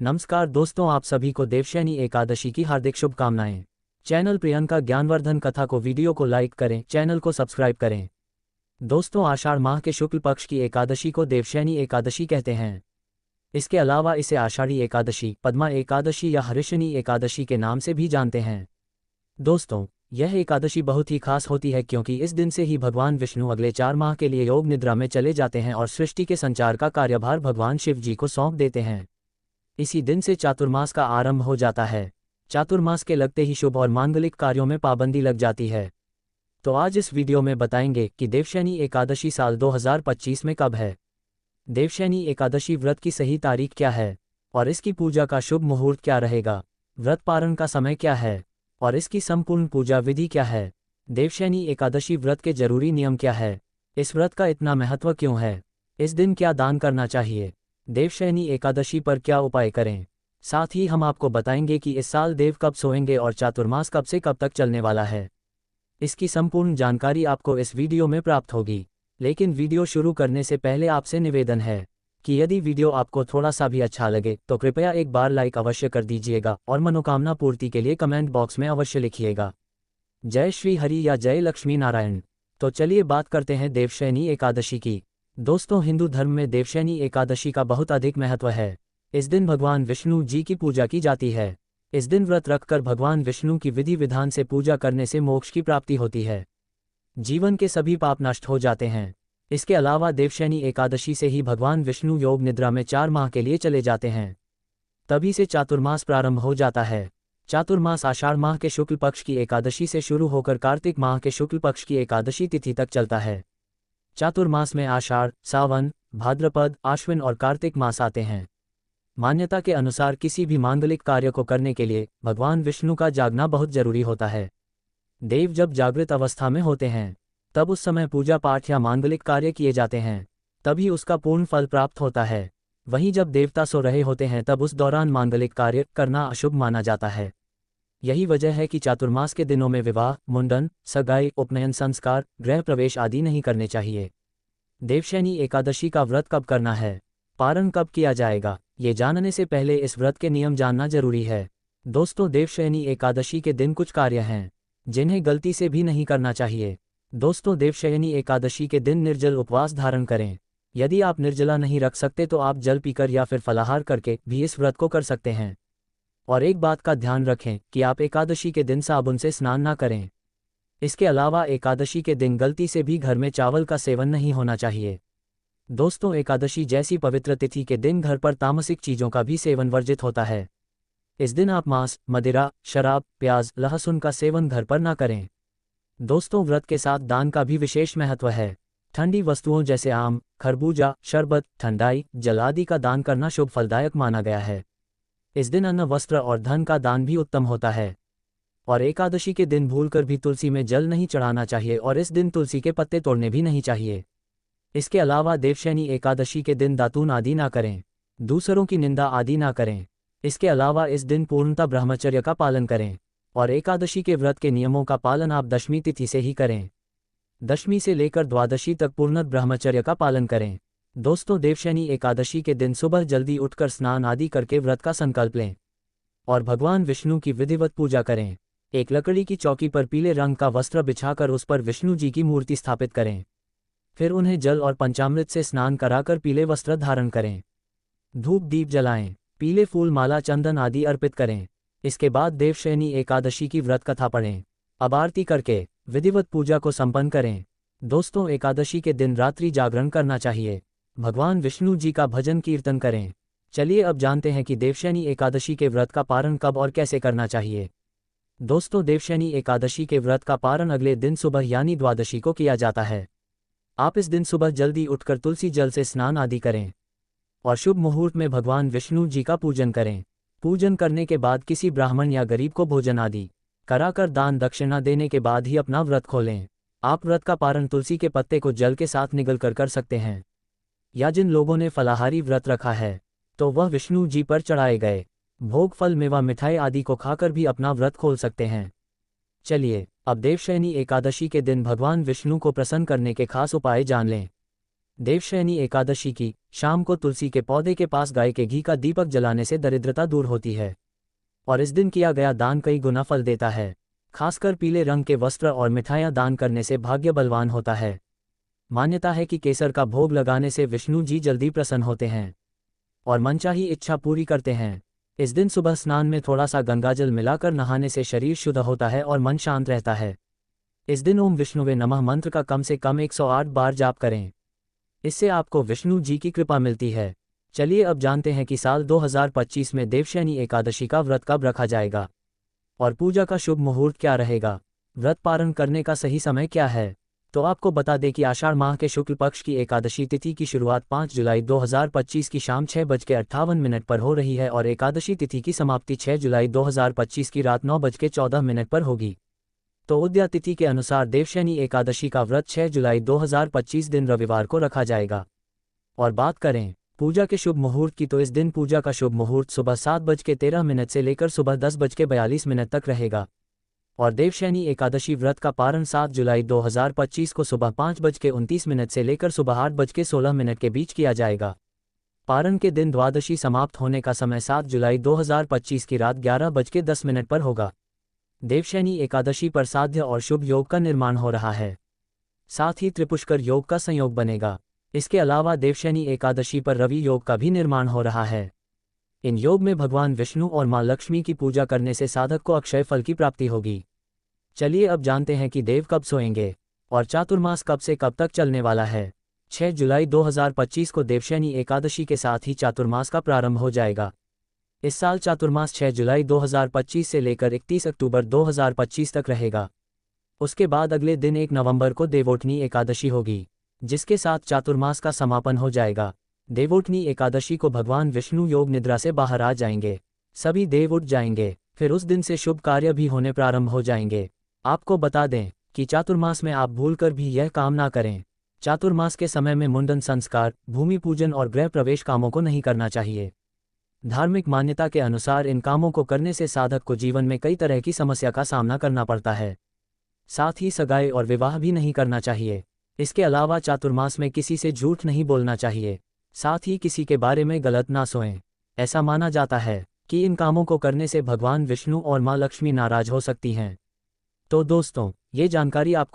नमस्कार दोस्तों, आप सभी को देवशयनी एकादशी की हार्दिक शुभकामनाएं। चैनल प्रियंका ज्ञानवर्धन कथा को वीडियो को लाइक करें, चैनल को सब्सक्राइब करें। दोस्तों, आषाढ़ माह के शुक्ल पक्ष की एकादशी को देवशयनी एकादशी कहते हैं। इसके अलावा इसे आषाढ़ी एकादशी, पद्मा एकादशी या हरिशनी एकादशी के नाम से भी जानते हैं। दोस्तों, यह एकादशी बहुत ही खास होती है क्योंकि इस दिन से ही भगवान विष्णु अगले 4 माह के लिए योग निद्रा में चले जाते हैं और सृष्टि के संचार का कार्यभार भगवान शिव जी को सौंप देते हैं। इसी दिन से चातुर्मास का आरंभ हो जाता है। चातुर्मास के लगते ही शुभ और मांगलिक कार्यों में पाबंदी लग जाती है। तो आज इस वीडियो में बताएंगे कि देवशयनी एकादशी साल 2025 में कब है, देवशयनी एकादशी व्रत की सही तारीख क्या है और इसकी पूजा का शुभ मुहूर्त क्या रहेगा, व्रत पारण का समय क्या है और इसकी संपूर्ण पूजा विधि क्या है, देवशयनी एकादशी व्रत के जरूरी नियम क्या है, इस व्रत का इतना महत्व क्यों है, इस दिन क्या दान करना चाहिए, देवशयनी एकादशी पर क्या उपाय करें। साथ ही हम आपको बताएंगे कि इस साल देव कब सोएंगे और चातुर्मास कब से कब तक चलने वाला है। इसकी संपूर्ण जानकारी आपको इस वीडियो में प्राप्त होगी। लेकिन वीडियो शुरू करने से पहले आपसे निवेदन है कि यदि वीडियो आपको थोड़ा सा भी अच्छा लगे तो कृपया एक बार लाइक अवश्य कर दीजिएगा और मनोकामना पूर्ति के लिए कमेंट बॉक्स में अवश्य लिखिएगा जय श्री हरि या जय लक्ष्मी नारायण। तो चलिए बात करते हैं देवशयनी एकादशी की। दोस्तों, हिंदू धर्म में देवशयनी एकादशी का बहुत अधिक महत्व है। इस दिन भगवान विष्णु जी की पूजा की जाती है। इस दिन व्रत रखकर भगवान विष्णु की विधि विधान से पूजा करने से मोक्ष की प्राप्ति होती है। जीवन के सभी पाप नष्ट हो जाते हैं। इसके अलावा देवशयनी एकादशी से ही भगवान विष्णु योग निद्रा में 4 माह के लिए चले जाते हैं। तभी से चातुर्मास प्रारंभ हो जाता है। चातुर्मास आषाढ़ माह के शुक्ल पक्ष की एकादशी से शुरू होकर कार्तिक माह के शुक्ल पक्ष की एकादशी तिथि तक चलता है। चातुर्मास में आषाढ़, सावन, भाद्रपद, आश्विन और कार्तिक मास आते हैं। मान्यता के अनुसार किसी भी मांगलिक कार्य को करने के लिए भगवान विष्णु का जागना बहुत जरूरी होता है। देव जब जागृत अवस्था में होते हैं तब उस समय पूजा पाठ या मांगलिक कार्य किए जाते हैं, तभी उसका पूर्ण फल प्राप्त होता है। वहीं जब देवता सो रहे होते हैं तब उस दौरान मांगलिक कार्य करना अशुभ माना जाता है। यही वजह है कि चातुर्मास के दिनों में विवाह, मुंडन, सगाई, उपनयन संस्कार, गृह प्रवेश आदि नहीं करने चाहिए। देवशयनी एकादशी का व्रत कब करना है, पारण कब किया जाएगा, ये जानने से पहले इस व्रत के नियम जानना जरूरी है। दोस्तों, देवशयनी एकादशी के दिन कुछ कार्य हैं जिन्हें गलती से भी नहीं करना चाहिए। दोस्तों, देवशयनी एकादशी के दिन निर्जल उपवास धारण करें। यदि आप निर्जला नहीं रख सकते तो आप जल पीकर या फिर फलाहार करके भी इस व्रत को कर सकते हैं। और एक बात का ध्यान रखें कि आप एकादशी के दिन साबुन से स्नान ना करें। इसके अलावा एकादशी के दिन गलती से भी घर में चावल का सेवन नहीं होना चाहिए। दोस्तों, एकादशी जैसी पवित्र तिथि के दिन घर पर तामसिक चीज़ों का भी सेवन वर्जित होता है। इस दिन आप मांस, मदिरा, शराब, प्याज, लहसुन का सेवन घर पर ना करें। दोस्तों, व्रत के साथ दान का भी विशेष महत्व है। ठंडी वस्तुओं जैसे आम, खरबूजा, शरबत, ठंडाई, जल आदि का दान करना शुभ फलदायक माना गया है। इस दिन अन्न, वस्त्र और धन का दान भी उत्तम होता है। और एकादशी के दिन भूलकर भी तुलसी में जल नहीं चढ़ाना चाहिए और इस दिन तुलसी के पत्ते तोड़ने भी नहीं चाहिए। इसके अलावा देवशयनी एकादशी के दिन दातून आदि ना करें, दूसरों की निंदा आदि ना करें। इसके अलावा इस दिन पूर्णतः ब्रह्मचर्य का पालन करें और एकादशी के व्रत के नियमों का पालन आप दशमी तिथि से ही करें। दशमी से लेकर द्वादशी तक पूर्ण ब्रह्मचर्य का पालन करें। दोस्तों, देवशयनी एकादशी के दिन सुबह जल्दी उठकर स्नान आदि करके व्रत का संकल्प लें और भगवान विष्णु की विधिवत पूजा करें। एक लकड़ी की चौकी पर पीले रंग का वस्त्र बिछाकर उस पर विष्णु जी की मूर्ति स्थापित करें। फिर उन्हें जल और पंचामृत से स्नान कराकर पीले वस्त्र धारण करें। धूप दीप जलाएं, पीले फूल, माला, चंदन आदि अर्पित करें। इसके बाद देवशयनी एकादशी की व्रत कथा पढ़ें। अब आरती करके विधिवत पूजा को संपन्न करें। दोस्तों, एकादशी के दिन रात्रि जागरण करना चाहिए। भगवान विष्णु जी का भजन कीर्तन करें। चलिए अब जानते हैं कि देवशयनी एकादशी के व्रत का पारण कब और कैसे करना चाहिए। दोस्तों, देवशयनी एकादशी के व्रत का पारण अगले दिन सुबह यानी द्वादशी को किया जाता है। आप इस दिन सुबह जल्दी उठकर तुलसी जल से स्नान आदि करें और शुभ मुहूर्त में भगवान विष्णु जी का पूजन करें। पूजन करने के बाद किसी ब्राह्मण या गरीब को भोजन आदि कराकर दान दक्षिणा देने के बाद ही अपना व्रत खोलें। आप व्रत का पारण तुलसी के पत्ते को जल के साथ निगल कर सकते हैं, या जिन लोगों ने फलाहारी व्रत रखा है तो वह विष्णु जी पर चढ़ाए गए भोग, फल, मेवा, मिठाई आदि को खाकर भी अपना व्रत खोल सकते हैं। चलिए अब देवशयनी एकादशी के दिन भगवान विष्णु को प्रसन्न करने के खास उपाय जान लें। देवशयनी एकादशी की शाम को तुलसी के पौधे के पास गाय के घी का दीपक जलाने से दरिद्रता दूर होती है और इस दिन किया गया दान कई गुना फल देता है। खासकर पीले रंग के वस्त्र और मिठाइयाँ दान करने से भाग्य बलवान होता है। मान्यता है कि केसर का भोग लगाने से विष्णु जी जल्दी प्रसन्न होते हैं और मनचाही इच्छा पूरी करते हैं। इस दिन सुबह स्नान में थोड़ा सा गंगाजल मिलाकर नहाने से शरीर शुद्ध होता है और मन शांत रहता है। इस दिन ओम विष्णुवे नमः मंत्र का कम से कम 108 बार जाप करें। इससे आपको विष्णु जी की कृपा मिलती है। चलिए अब जानते हैं कि साल 2025 में देवशयनी एकादशी का व्रत कब रखा जाएगा और पूजा का शुभ मुहूर्त क्या रहेगा। व्रत पारण करने का सही समय क्या है? तो आपको बता दें कि आषाढ़ माह के शुक्ल पक्ष की एकादशी तिथि की शुरुआत 5 जुलाई 2025 की शाम 6:58 पर हो रही है और एकादशी तिथि की समाप्ति 6 जुलाई 2025 की रात 9:14 पर होगी। तो उदया तिथि के अनुसार देवशयनी एकादशी का व्रत 6 जुलाई 2025 दिन रविवार को रखा जाएगा। और बात करें पूजा के शुभ मुहूर्त की, तो इस दिन पूजा का शुभ मुहूर्त सुबह 7:13 से लेकर सुबह 10:42 तक रहेगा और देवशयनी एकादशी व्रत का पारण 7 जुलाई 2025 को सुबह 5:29 से लेकर सुबह 8:16 के बीच किया जाएगा। पारण के दिन द्वादशी समाप्त होने का समय 7 जुलाई 2025 की रात 11:10 पर होगा। देवशयनी एकादशी पर साध्य और शुभ योग का निर्माण हो रहा है, साथ ही त्रिपुष्कर योग का संयोग बनेगा। इसके अलावा देवशयनी एकादशी पर रवि योग का भी निर्माण हो रहा है। इन योग में भगवान विष्णु और मां लक्ष्मी की पूजा करने से साधक को अक्षय फल की प्राप्ति होगी। चलिए अब जानते हैं कि देव कब सोएंगे और चातुर्मास कब से कब तक चलने वाला है। 6 जुलाई 2025 को देवशयनी एकादशी के साथ ही चातुर्मास का प्रारंभ हो जाएगा। इस साल चातुर्मास 6 जुलाई 2025 से लेकर 31 अक्टूबर 2025 तक रहेगा। उसके बाद अगले दिन 1 नवंबर को देवोठनी एकादशी होगी, जिसके साथ चातुर्मास का समापन हो जाएगा। देवोठनी एकादशी को भगवान विष्णु योग निद्रा से बाहर आ जाएंगे, सभी देव उठ जाएंगे, फिर उस दिन से शुभ कार्य भी होने प्रारंभ हो जाएंगे। आपको बता दें कि चातुर्मास में आप भूलकर भी यह काम ना करें। चातुर्मास के समय में मुंडन संस्कार, भूमि पूजन और गृह प्रवेश कामों को नहीं करना चाहिए। धार्मिक मान्यता के अनुसार इन कामों को करने से साधक को जीवन में कई तरह की समस्या का सामना करना पड़ता है। साथ ही सगाई और विवाह भी नहीं करना चाहिए। इसके अलावा चातुर्मास में किसी से झूठ नहीं बोलना चाहिए, साथ ही किसी के बारे में गलत ना सोएं। ऐसा माना जाता है कि इन कामों को करने से भगवान विष्णु और मां लक्ष्मी नाराज हो सकती हैं। तो दोस्तों, ये जानकारी आपको